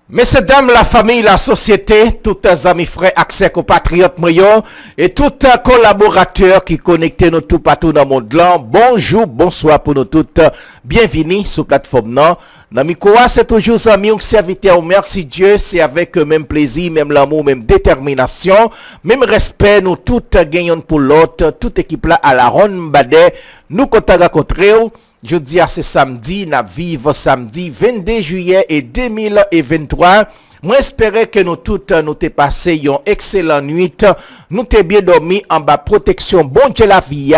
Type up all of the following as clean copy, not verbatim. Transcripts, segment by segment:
Messieurs, dames, la famille, la société, tous les amis, frères, accès compatriotes, moyens, et tous les collaborateurs qui connectent nous tout partout dans le monde là. Bonjour, bonsoir pour nous toutes. Bienvenue sur la plateforme. Dans Mikoa, c'est toujours amis, on serviteur, merci Dieu, c'est avec même plaisir, même l'amour, même détermination, même respect, nous toutes gagnons pour l'autre, toute équipe là à la ronde badé, nous comptons rencontrer. Je dis à ce samedi, na vive samedi 22 juillet et 2023. Moi espérais que nous toutes nous t'ai passé une excellente nuit. Nous t'ai bien dormi en bas protection bon Dieu la vie,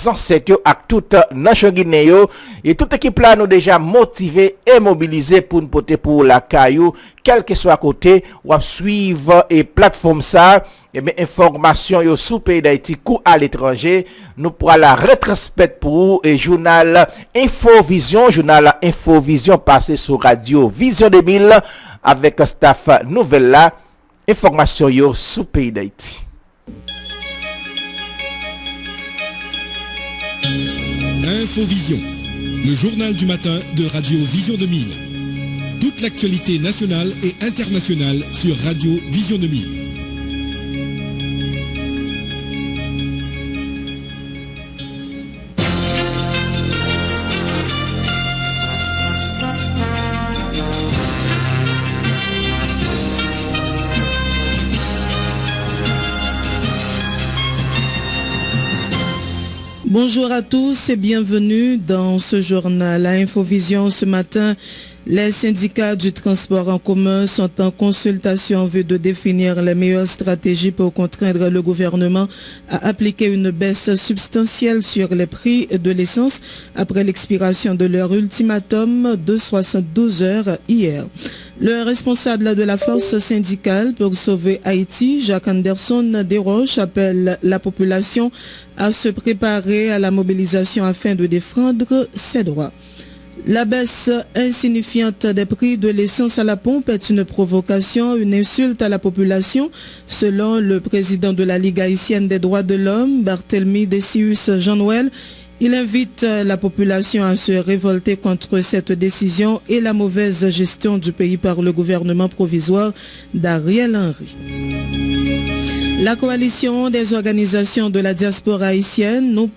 ancêtres à toute nation guinéenne et toute équipe là nous déjà motivé et mobilisé pour nous porter pour la caillou quel que soit à côté ou à suivre et plateforme ça et bien information yo sous pays d'Haïti ou à l'étranger nous pourra la retransmettre pour et journal Infovision passé sur radio Vision 2000 avec staff nouvelle là information yo sous pays d'Haïti. Infovision, le journal du matin de Radio Vision 2000. Toute l'actualité nationale et internationale sur Radio Vision 2000. Bonjour à tous et bienvenue dans ce journal à Infovision. Ce matin, les syndicats du transport en commun sont en consultation en vue de définir les meilleures stratégies pour contraindre le gouvernement à appliquer une baisse substantielle sur les prix de l'essence après l'expiration de leur ultimatum de 72 heures hier. Le responsable de la force syndicale pour sauver Haïti, Jacques Anderson Desroches, appelle la population à se préparer à la mobilisation afin de défendre ses droits. La baisse insignifiante des prix de l'essence à la pompe est une provocation, une insulte à la population, selon le président de la Ligue haïtienne des droits de l'homme, Barthélemy Dessius Jean-Noël. Il invite la population à se révolter contre cette décision et la mauvaise gestion du pays par le gouvernement provisoire d'Ariel Henry. La coalition des organisations de la diaspora haïtienne, nous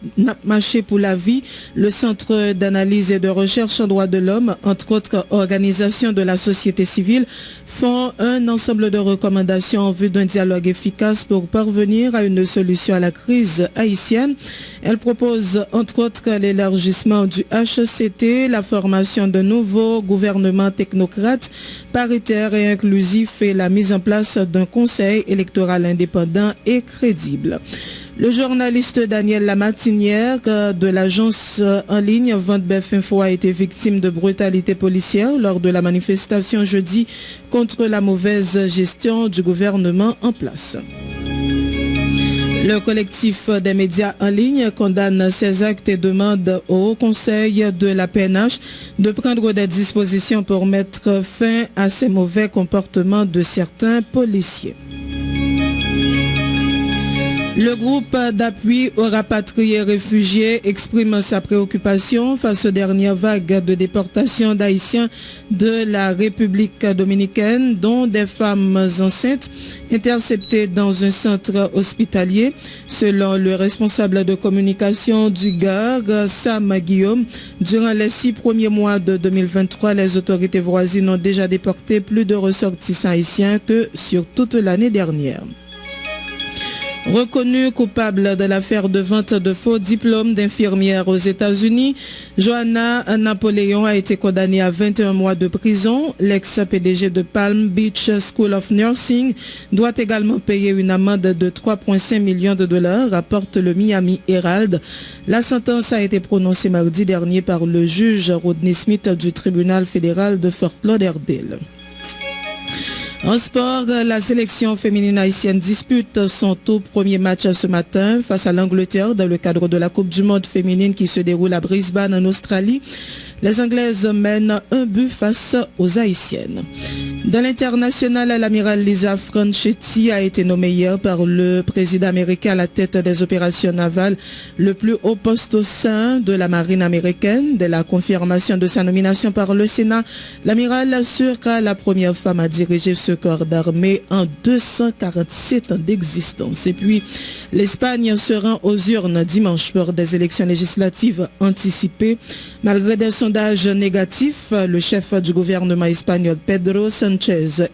marché pour la vie, le Centre d'analyse et de recherche en droits de l'homme, entre autres organisations de la société civile, font un ensemble de recommandations en vue d'un dialogue efficace pour parvenir à une solution à la crise haïtienne. Elle propose entre autres l'élargissement du HCT, la formation de nouveaux gouvernements technocrates, paritaires et inclusifs et la mise en place d'un conseil électoral indépendant et crédible. Le journaliste Daniel Lamartinière de l'agence en ligne Ventebef Info a été victime de brutalité policière lors de la manifestation jeudi contre la mauvaise gestion du gouvernement en place. Le collectif des médias en ligne condamne ces actes et demande au Conseil de la PNH de prendre des dispositions pour mettre fin à ces mauvais comportements de certains policiers. Le groupe d'appui aux rapatriés réfugiés exprime sa préoccupation face aux dernières vagues de déportation d'Haïtiens de la République dominicaine, dont des femmes enceintes interceptées dans un centre hospitalier. Selon le responsable de communication du GAR, Sam Guillaume, durant les 6 premiers mois de 2023, les autorités voisines ont déjà déporté plus de ressortissants haïtiens que sur toute l'année dernière. Reconnue coupable de l'affaire de vente de faux diplômes d'infirmière aux États-Unis, Joanna Napoléon a été condamnée à 21 mois de prison. L'ex-PDG de Palm Beach School of Nursing doit également payer une amende de 3,5 millions de dollars, rapporte le Miami Herald. La sentence a été prononcée mardi dernier par le juge Rodney Smith du tribunal fédéral de Fort Lauderdale. En sport, la sélection féminine haïtienne dispute son tout premier match ce matin face à l'Angleterre dans le cadre de la Coupe du Monde féminine qui se déroule à Brisbane en Australie. Les Anglaises mènent 1 but face aux Haïtiennes. Dans l'international, l'amiral Lisa Franchetti a été nommée hier par le président américain à la tête des opérations navales, le plus haut poste au sein de la marine américaine. Dès la confirmation de sa nomination par le Sénat, l'amiral sera la première femme à diriger ce corps d'armée en 247 ans d'existence. Et puis, l'Espagne se rend aux urnes dimanche pour des élections législatives anticipées. Malgré des sondages négatifs, le chef du gouvernement espagnol, Pedro Sánchez,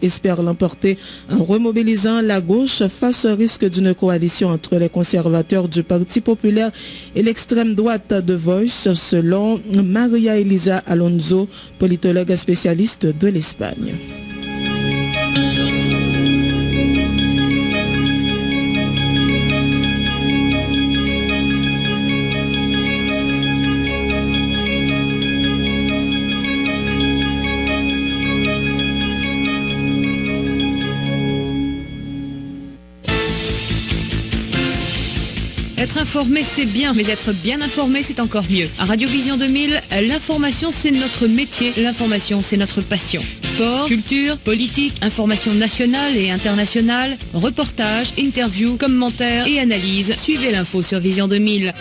espère l'emporter en remobilisant la gauche face au risque d'une coalition entre les conservateurs du Parti populaire et l'extrême droite de Voice, selon María Elisa Alonso, politologue spécialiste de l'Espagne. Être informé, c'est bien, mais être bien informé, c'est encore mieux. À Radio Vision 2000, l'information, c'est notre métier. L'information, c'est notre passion. Sport, culture, politique, information nationale et internationale, reportages, interviews, commentaires et analyses. Suivez l'info sur Vision 2000.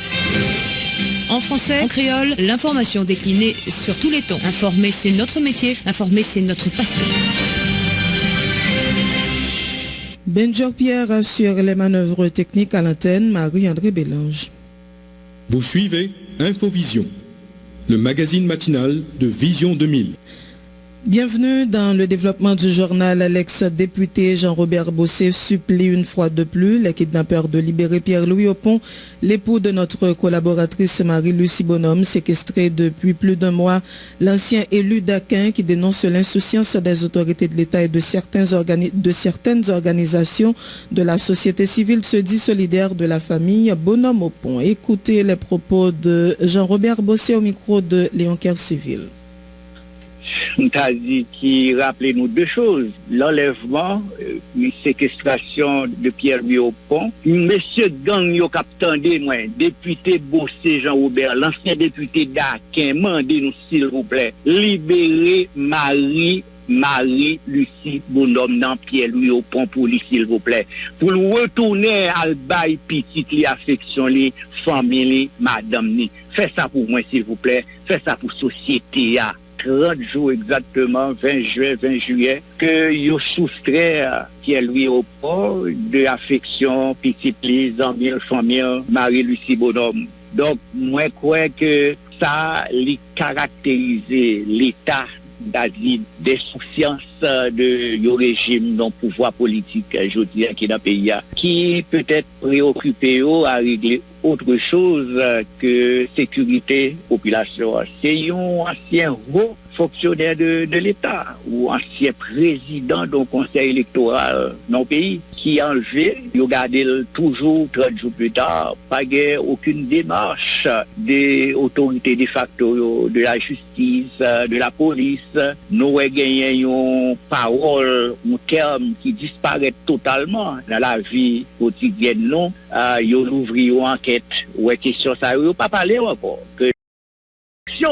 En français, en créole, l'information déclinée sur tous les tons. Informer, c'est notre métier. Informer, c'est notre passion. Benjor Pierre assure les manœuvres techniques à l'antenne, Marie-André Bélange. Vous suivez Infovision, le magazine matinal de Vision 2000. Bienvenue dans le développement du journal. L'ex-député Jean-Robert Bossé supplie une fois de plus les kidnappeurs de libérer Pierre-Louis Opon, l'époux de notre collaboratrice Marie-Lucie Bonhomme, séquestré depuis plus d'1 mois. L'ancien élu d'Aquin qui dénonce l'insouciance des autorités de l'État et de certaines organisations de la société civile se dit solidaire de la famille Bonhomme Opon. Écoutez les propos de Jean-Robert Bossé au micro de Léon Kercivil. Qui rappelait nous 2 choses. L'enlèvement, une séquestration de Pierre-Louis Opon. Monsieur gang yo captandé, moi, député Bossé Jean-Robert, l'ancien député d'Aquin, mandez-nous s'il vous plaît, libérer Marie-Lucie Bonhomme dans Pierre-Louis Opon pour lui, s'il vous plaît. Pour le retourner à bail petit, les affections, les familles, madame. Faites ça pour moi, s'il vous plaît. Faites ça pour société. 30 jours exactement, 20 juin, 20 juillet, que yo soustrait Pierre-Louis Opon de l'affection, petite les amis, famille, Marie-Lucie Bonhomme. Donc, moi, je crois que ça, les caractériser l'État d'asile, des souciances de régime, non pouvoir politique, je dis, qui est dans le pays, qui peut-être préoccupé à régler autre chose que sécurité population. C'est un ancien haut fonctionnaire de l'État ou ancien président du conseil électoral dans le pays qui a enlevé, il a gardé toujours 30 jours plus tard, pas aucune démarche des autorités de facto, de la justice, de la police. Nous avons gagné une parole, un terme qui disparaît totalement dans la vie quotidienne. Non, ils ont ouvert une enquête ou une question, ça n'a pas parlé encore. Que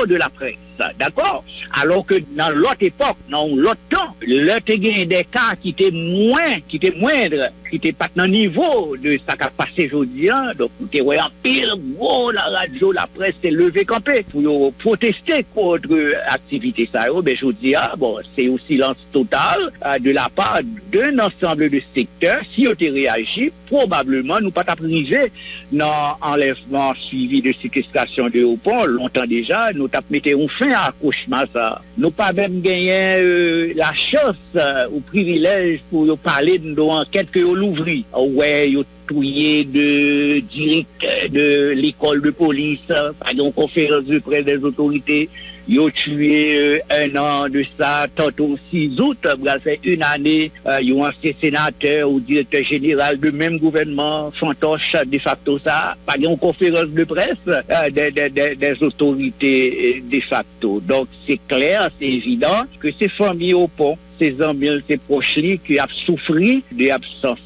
de la presse, d'accord? Alors que dans l'autre époque, dans l'autre temps, là, tu as des cas qui étaient moindres, qui n'étaient pas dans le niveau de ce qui a passé aujourd'hui. Donc, tu es en pile, gros, la radio, la presse s'est levée campée pour protester contre l'activité. Ça, ben, je dis, bon, c'est au silence total de la part d'un ensemble de secteurs. Si on réagi, probablement, nous pas privé dans l'enlèvement suivi de séquestration de Opon, longtemps déjà, nous avons mis un fin à cauchemar ça. Nous pas même gagné la chance ou privilège pour parler de nos enquêtes que nous l'ouvrit. Ouais, nous touillé de directeur de l'école de police, par une conférence de presse des autorités. Ils ont tué 1 an de ça, tantôt 6 août, ça fait 1 année, ils ont ancien sénateur ou directeur général du même gouvernement, fantoche de facto ça, par une conférence de presse des autorités de facto. Donc c'est clair, c'est évident que ces familles au pont, ces amis, ces proches qui ont souffert de l'absence.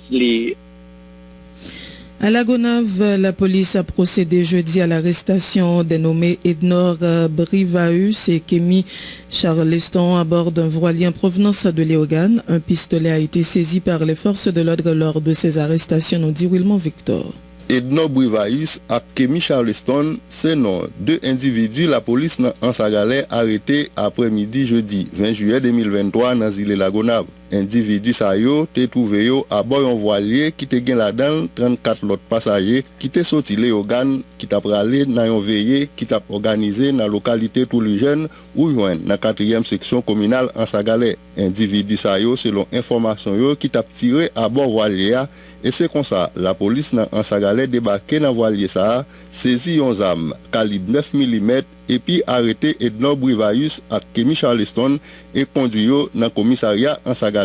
À la Gonave, la police a procédé jeudi à l'arrestation des nommés Ednor Brivaeus et Kémy Charleston à bord d'un voilier en provenance de Léogane. Un pistolet a été saisi par les forces de l'ordre lors de ces arrestations, nous dit Wilmon Victor. Ednor Brivaeus et Kémy Charleston, c'est non deux individus la police en Sagalais arrêtés après-midi jeudi 20 juillet 2023 dans l'île La Gonave. Individu sa yo te trouvé yo à bord un voilier qui te gen là-dedans 34 autres passagers qui te sorti Léogane qui t'a pralé dans un veillé qui t'a organisé dans la localité Touloujeune ou dans la 4e section communale en Sagalais. Individu sa yo selon information yo qui t'a tiré à bord voilier et c'est comme ça la police en Sagalais débarqué dans voilier ça saisi un arme calibre 9 mm et puis arrêté Ednor Brivaeus et Kémy Charleston et conduit yo dans commissariat en Sagalais.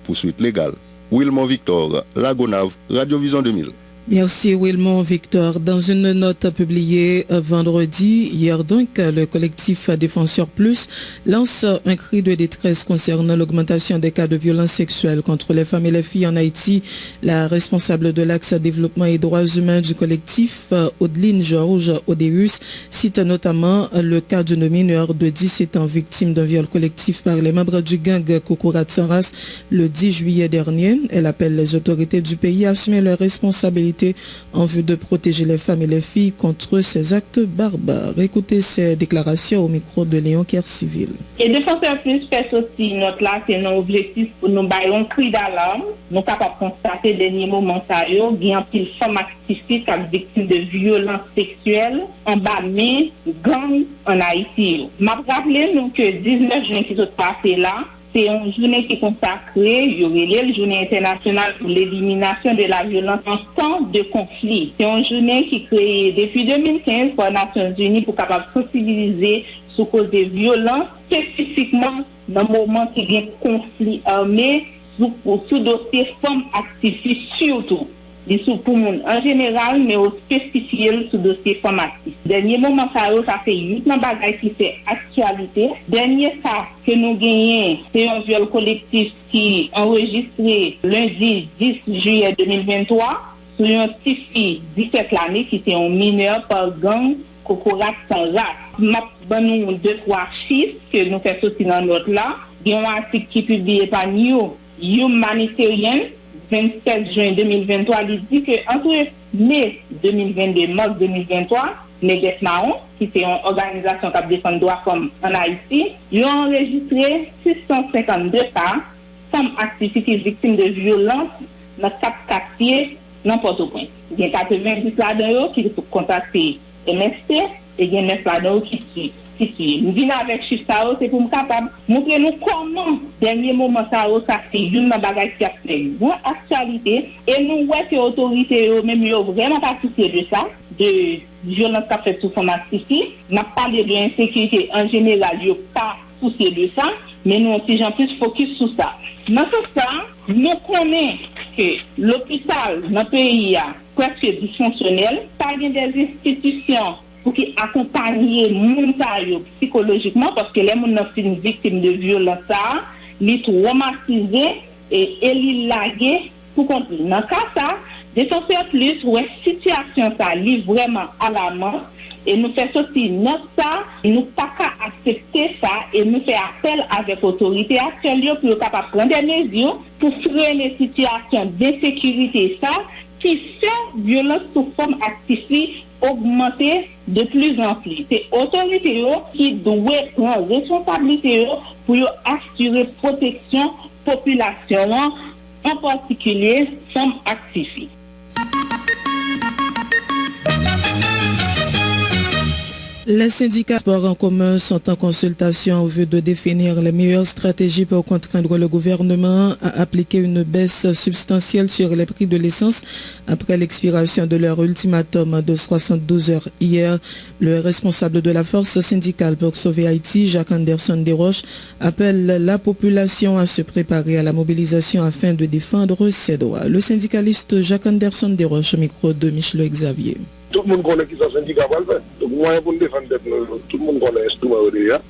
Poursuite légale. Wilmon Victor, La Gonave, Radio Vision 2000. Merci Wilmon Victor. Dans une note publiée vendredi, hier donc, le collectif Défenseurs Plus lance un cri de détresse concernant l'augmentation des cas de violences sexuelles contre les femmes et les filles en Haïti. La responsable de l'axe développement et droits humains du collectif, Audeline Georges Odéus, cite notamment le cas d'une mineure de 17 ans victime d'un viol collectif par les membres du gang Kokourat Saras le 10 juillet dernier. Elle appelle les autorités du pays à assumer leurs responsabilités en vue de protéger les femmes et les filles contre ces actes barbares. Écoutez ces déclarations au micro de Léon Kercivil. Et Défenseurs Plus fait aussi notre là, c'est un objectif pour nous bailler un cri d'alarme. Nous sommes capables de constater dernier moment ça y a une pile femme activiste victime de violences sexuelles en bas de gang en Haïti. M'a rappelé nous que 19 juin qui s'est passé là, c'est une journée qui est consacrée, il y aurait la journée internationale pour l'élimination de la violence en temps de conflit. C'est une journée qui est créée depuis 2015 par les Nations Unies pour capable de sensibiliser sur cause des violences, spécifiquement dans le moment où il y a un conflit armé, sous dossier femmes activistes surtout. Pour monde en général, mais au spécifié sous dossier femmes activistes. Dernier moment, ça fait 8 ans bagaille qui fait actualité. Dernier ça que nous gagnons, c'est un viol collectif qui est enregistré lundi 10 juillet 2023 sur une petite fille 17 l'année qui était un mineur par gang Kokourat Saras. Nous 2-3 chiffres que nous faisons sortir dans notre là. Il y a un article qui est publié par Humanitarian 27 juin 2023, il dit que entre mai 2022 et mars 2023, Neges Mahon, qui est une organisation qui défend les droits de l'homme en Haïti, ils ont enregistré 652 cas femmes activistes victimes de violences dans 4 quartiers n'importe où. Il y a 90 là-dedans qui sont contactés MST et il y a 9 là-dedans qui suivent. Nous venons avec chiffre ça, c'est pour nous capable montrer nous comment dernier moment ça c'est une bagage qui a fait une actualité et nous voyons que les autorités même vraiment pas soucié de ça, de violence qu'a fait sous forme activiste. N'a parlé de l'insécurité en général, ils pas soucié de ça, mais nous aussi j'en plus focus sur ça. Dans ce cas, nous connaissons que l'hôpital dans le pays est presque dysfonctionnel, pas des institutions pour qui accompagner moun sa yo psychologiquement parce que les moun nan fin victime de violence ça, li traumatisé et li lagué pour continuer. Dans cas ça, Défenseurs Plus ouais situation ça li vraiment alarmante et nous fait sortir notre ça, nous pas qu'à accepter ça et nous fait appel avec l'autorité actuelle pour capable prendre des mesures pour freiner les situations d'insécurité ça qui fait violence sous forme activiste augmenter de plus en plus. C'est l'autorité qui doit prendre responsabilité pour assurer protection population, en particulier femmes activistes. Les syndicats sport en commun sont en consultation en vue de définir les meilleures stratégies pour contraindre le gouvernement à appliquer une baisse substantielle sur les prix de l'essence après l'expiration de leur ultimatum de 72 heures hier. Le responsable de la force syndicale pour sauver Haïti, Jacques Anderson Desroches, appelle la population à se préparer à la mobilisation afin de défendre ses droits. Le syndicaliste Jacques Anderson Desroches au micro de Michel Xavier. Tout le monde connaît qui sont syndicats pour le faire. Donc, moyen pour nous défendre, tout le monde connaît l'instrument déjà.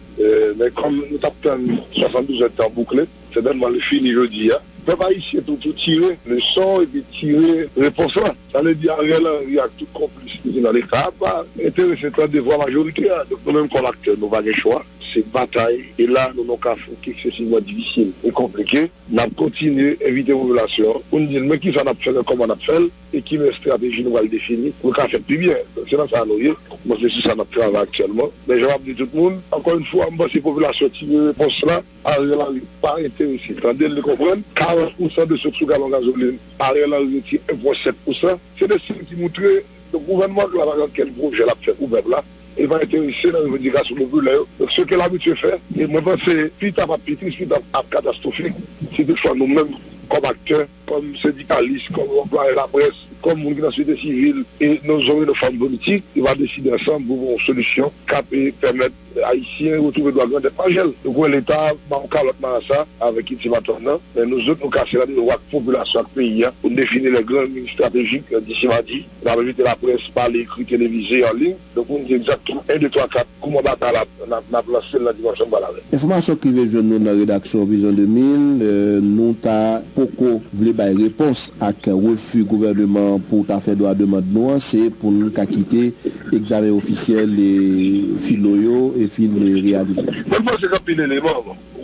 Mais comme nous avons 72 heures de temps bouclé, c'est tellement le fini jeudi. peuple haïtien tout tirer le son et puis tirer réponse là. Ça veut dire Ariel Henry a tout complicité dans l'État, pas intéressé de voir la majorité. Donc nous-mêmes comme acteurs, nous n'avons pas de choix. C'est bataille. Et là, nous n'avons qu'à faire excessivement difficile et compliqué. Nous avons continué à éviter la population. On dit, mais qui ça n'a fait, comment on a fait, et qui met stratégie nous va le définir. Nous avons fait plus bien. Donc c'est là ça nous est. Moi, c'est ça notre travail actuellement. Mais je vais dire tout le monde, encore une fois, moi, ces populations qui me répondent là, Ariel Henry pas intéressé. Tandis de le comprendre, 40% de ceux qui sont galon gasoline, Ariel Henry retire 1,7%. C'est des signes qui montrent le gouvernement de la quel projet l'a fait ouvert là. Il va intéresser dans les revendications populaires. Donc ce que l'habitude fait, et moi je pense que c'est plus à petit, plus à catastrophique, c'est de fois nous-mêmes comme acteurs, comme syndicalistes, comme employés de la presse, comme monde qui dans la société civile et nos hommes et nos femmes politiques, il va décider ensemble pour une solution qui permettre aux Haïtiens de retrouver droit de Pagel. Donc l'État va encore ça avec Itimaton, mais nous autres nous casser la population du pays pour définir les grandes lignes stratégiques d'ici mardi. On va éviter la presse par l'écrit télévisé en ligne. Donc on dit exactement 1, 2, 3, 4 comment on a placé la dimension de la règle. Information qui veut jouer dans la rédaction Vision 2000, nous avons beaucoup voulu réponse à un refus gouvernement pour faire droit de demande, c'est pour nous quitter l'examen officiel les filoyo et fin réalisé. Moi, je pense que c'est un élément.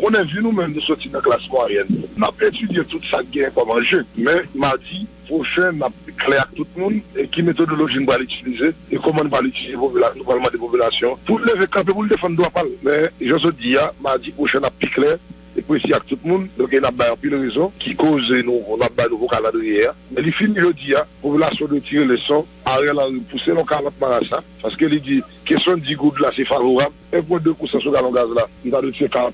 On a vu nous-mêmes de sortir de la classe moyenne. On a étudié toute sa guerre comme un jeu. Mais mardi prochain, on a clair à tout le monde et quelle méthodologie nous va l'utiliser et comment on va l'utiliser le gouvernement des populations. Pour lever camp, pour le défendre, on doit parler. Mais je te dis, mardi prochain, on a plus clair. Et puis ici, avec tout le monde, donc il y a plus de raisons qui causent nous, on a un nouveau calendrier. Mais il finit le dire, la population de tirer les sons, Ariel Henry pousser le 40 marassa, parce qu'il dit, question de 10 gouttes là, c'est favorable, 1,2% sur le gaz là, il va de tirer 40%.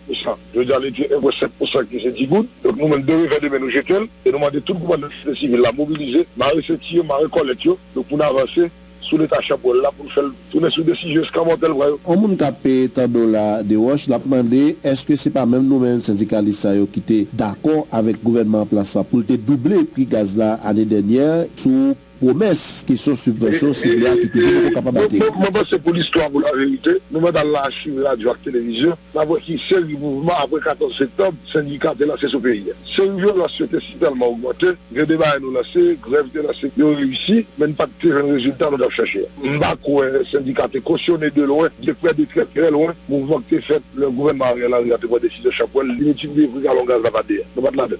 Je veux dire, il dit 1,7% qui c'est 10 gouttes. Donc nous, même devons faire des nous jeter, et nous demander tout le gouvernement de la civile à mobiliser, marrer ce tir, marrer collecte, donc pour avancer. Sous l'état chapeau là pour faire tourner sur décision scamotel vrai. On moun capé tant dollar de roche l'a demandé est-ce que c'est pas même nous-mêmes syndicalistes qui étaient d'accord avec le gouvernement en place pour te doubler le prix gaz là l'année dernière sous promesses qui sont subventions ciblées qui toujours capable d'atteindre. Moi c'est pour l'histoire pour la vérité. Nous dans l'archive radio et télévision, nous qui c'est le mouvement après 14 septembre, syndicat de lancé ce pays. C'est une violence qui était tellement augmentée, le débat nous lancé, grève de lancé, ils ont réussi, mais pas de résultat nous avons cherché. M'bako syndicat est cautionné de loin, de près de très loin, mouvement qui est fait le gouvernement a pris décision chapeau, l'inutile de prix à long gaz là pas dire.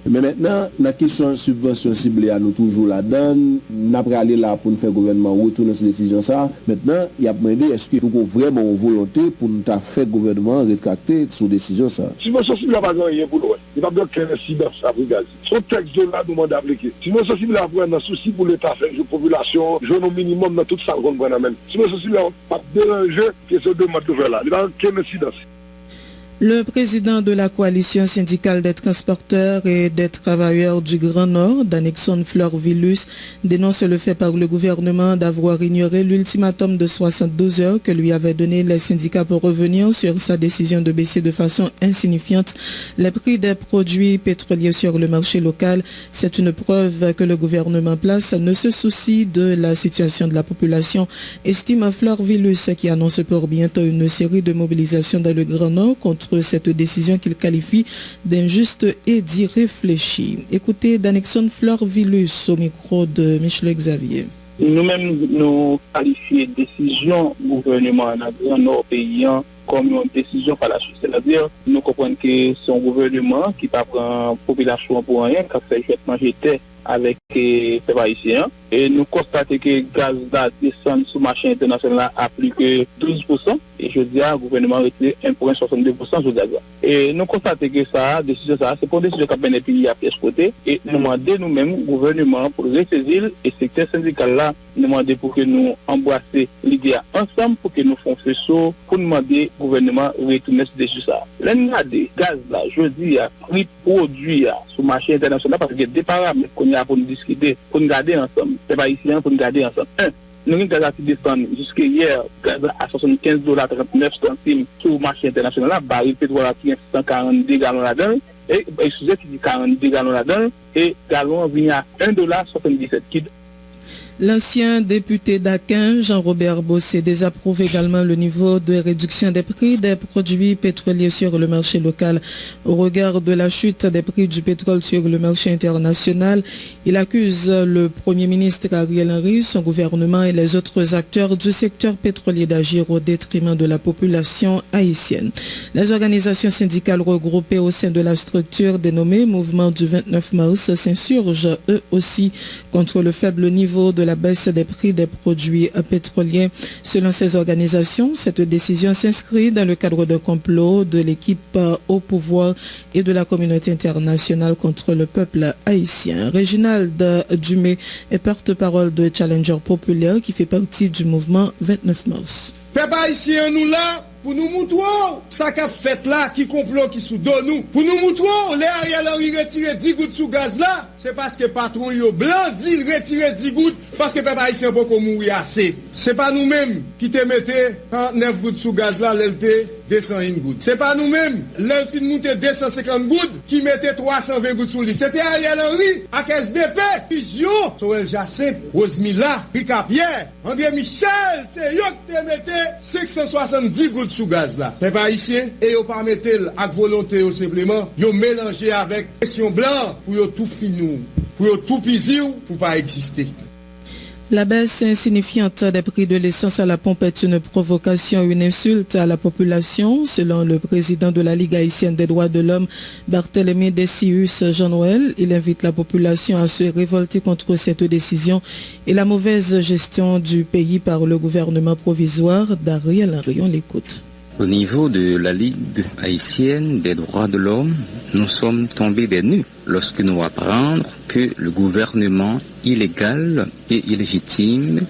Mais maintenant, la question subvention ciblée à nous toujours là-dedans, aller là pour nous faire gouvernement retourner sur décision ça. Maintenant, il y a demandé est-ce qu'il faut vraiment une volonté pour nous faire gouvernement rétracter sur décision ça. Si nous sommes là pas rien pour nous, il va bien qu'un incidence à gaz. Son texte de là demande d'appliquer. Si nous sommes là pour un souci pour l'État faire une population, je au minimum dans toute ça qu'on prend même. Si nous sommes là pas déranger que ce demande de faire là, il va qu'une incidence. Le président de la coalition syndicale des transporteurs et des travailleurs du Grand Nord, Danixon Florvillus, dénonce le fait par le gouvernement d'avoir ignoré l'ultimatum de 72 heures que lui avaient donné les syndicats pour revenir sur sa décision de baisser de façon insignifiante les prix des produits pétroliers sur le marché local. C'est une preuve que le gouvernement place ne se soucie de la situation de la population, estime Florvillus, qui annonce pour bientôt une série de mobilisations dans le Grand Nord contre cette décision qu'il qualifie d'injuste et d'irréfléchie. Écoutez Danixon Florvillus au micro de Michel Xavier. Nous-mêmes, nous qualifions de décision du gouvernement dans nos pays comme une décision par la suite. C'est-à-dire, nous comprenons que c'est un gouvernement qui ne prend la population pour rien, qui a fait jetement jeter avec les peuple haïtien. Et nous constatons que le gaz descend sur le marché international à plus que 12%. Et je dis au gouvernement retiré 1,62% sur le gaz. Et nous constatons que ça, décision ça, c'est pour une décision qui a pays à pièce côté. Et nous demandons nous-mêmes, gouvernement, pour ressaisir et secteur syndical là, nous demandons pour que nous embrassions l'idée ensemble, pour que nous fassions ce saut, pour demander au gouvernement de retourner sur décision ça. L'année gaz là, je dis, à prix produit sur le marché international, parce qu'il y a des paramètres qu'on a pour nous discuter, pour nous garder ensemble. C'est pas ici, pour nous garder ensemble. Nous avons gaz à descendre jusqu'à hier, gaz à $75.39 sur le marché international, baril pétrole à 142 gallons là-dedans, et excusez, qui dit 42 gallons là-dedans, et gallon vient à $1.77. L'ancien député d'Aquin, Jean-Robert Bossé, désapprouve également le niveau de réduction des prix des produits pétroliers sur le marché local. Au regard de la chute des prix du pétrole sur le marché international, il accuse le Premier ministre Ariel Henry, son gouvernement et les autres acteurs du secteur pétrolier d'agir au détriment de la population haïtienne. Les organisations syndicales regroupées au sein de la structure dénommée Mouvement du 29 mars s'insurgent eux aussi contre le faible niveau de la baisse des prix des produits pétroliers. Selon ces organisations, cette décision s'inscrit dans le cadre d'un complot de l'équipe au pouvoir et de la communauté internationale contre le peuple haïtien. Réginald Dumé est porte-parole de Challenger Populaire qui fait partie du mouvement 29 mars. Peuple haïtien, nous là, pour nous montrer ça qu'a fait là, qui complot qui sous dos nous. Pour nous montrer, les Ariel Henry retirer 10 gouttes sous gaz là, c'est parce que patron yo blanc dit retirer 10 gouttes parce que peuple haïtien pas qu'on mourir assez. C'est pas nous-mêmes qui te mettez 39 gouttes sous gaz là, l'LT 201 gouttes. C'est pas nous-mêmes, l'LT monter 250 gouttes qui mettait 320 gouttes sous lui. C'était Ariel Henry, à SDP, Fusion, Sorel Jacin, Rosemilla, Ricard Pierre, André Michel, c'est eux qui te mettez 570 gouttes sous gaz là. Peuple haïtien, et yo pas mettre avec volonté ou simplement, yo mélangé avec pression blanc pour yo tout finir, pour yo tout piser pour pas exister. La baisse insignifiante des prix de l'essence à la pompe est une provocation, une insulte à la population. Selon le président de la Ligue haïtienne des droits de l'homme, Barthélemy Desius Jean-Noël, il invite la population à se révolter contre cette décision et la mauvaise gestion du pays par le gouvernement provisoire d'Ariel Henry. On l'écoute. Au niveau de la Ligue haïtienne des droits de l'homme, nous sommes tombés des nues lorsque nous apprenons que le gouvernement illégal et illégitime,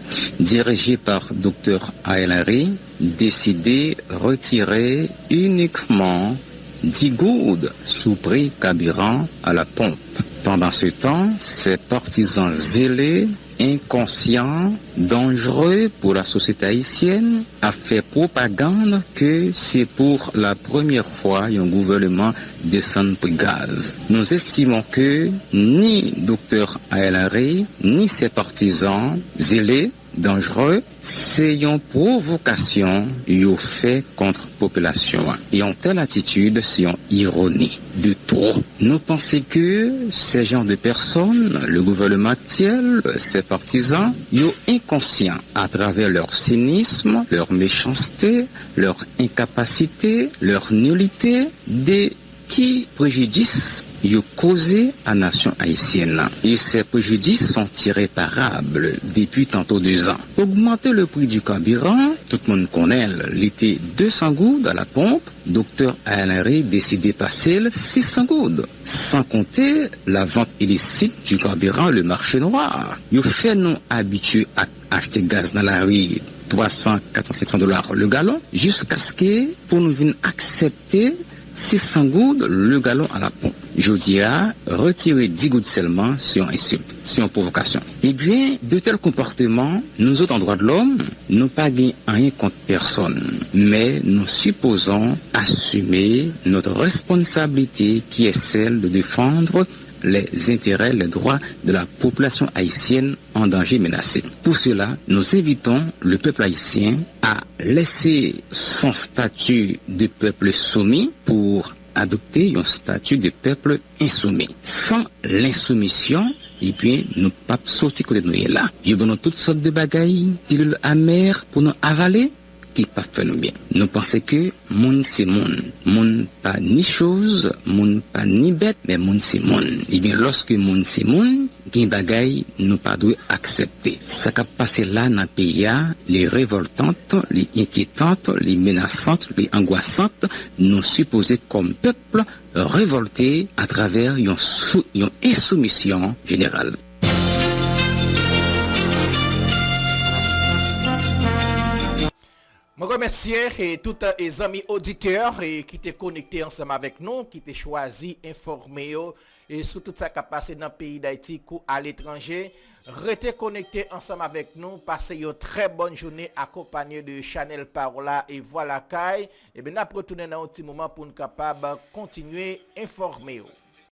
dirigé par Dr Ariel Henry, décidait retirer uniquement 10 gouttes sous prix carburant à la pompe. Pendant ce temps, ces partisans zélés, inconscients, dangereux pour la société haïtienne, a fait propagande que c'est pour la première fois un gouvernement descend pour gaz. Nous estimons que ni Dr Ariel Henry, ni ses partisans zélés, dangereux, c'est une provocation yo fait contre population. Et en telle attitude, c'est une ironie de trop. Nous pensons que ces gens de personnes, le gouvernement actuel, ses partisans, yo inconscients à travers leur cynisme, leur méchanceté, leur incapacité, leur nullité, des qui préjudice yo causé à la nation haïtienne. Et ces préjudices sont irréparables depuis tantôt 2 ans. Augmenter le prix du carburant, tout le monde connaît, l'été 200 gouttes à la pompe, Dr Ariel Henry décidé de passer 600 gouttes. Sans compter la vente illicite du carburant, le marché noir. Yo fait nous habitués à acheter gaz dans la rue 300, 400, 700 $ le gallon, jusqu'à ce que pour nous venir accepter 600 gouttes le gallon à la pompe. Je dis à retirer 10 gouttes seulement, c'est une insulte, c'est une provocation. Eh bien, de tels comportements, nous autres en droit de l'homme, nous pas gagné rien contre personne, mais nous supposons assumer notre responsabilité qui est celle de défendre les intérêts, les droits de la population haïtienne en danger menacée. Pour cela, nous invitons le peuple haïtien à laisser son statut de peuple soumis pour adopter un statut de peuple insoumis. Sans l'insoumission, eh bien, nous pas sortir côté de nous là. Nous avons toutes sortes de bagailles, pilules amères pour nous avaler, qui pas fait nous bien. Nous pensons que monde c'est monde. Monde pas ni chose, monde pas ni bête, mais monde c'est monde. Et bien lorsque monde c'est monde, qui bagaille nous pas doit accepter. Ça qui passé là dans le pays, les révoltantes, les inquiétantes, les menaçantes, les angoissantes, nous supposés comme peuple révolté à travers une insoumission générale. Je remercie et tous les amis auditeurs qui étaient connectés ensemble avec nous, qui étaient choisis, informés et sur tout ça qui a passé dans le pays d'Haïti ou à l'étranger. Restez connectés ensemble avec nous, passez une très bonne journée accompagné de Chanel Parola et voilà Kai. Et bien, nous retourner dans un petit moment pour nous capables continuer informer.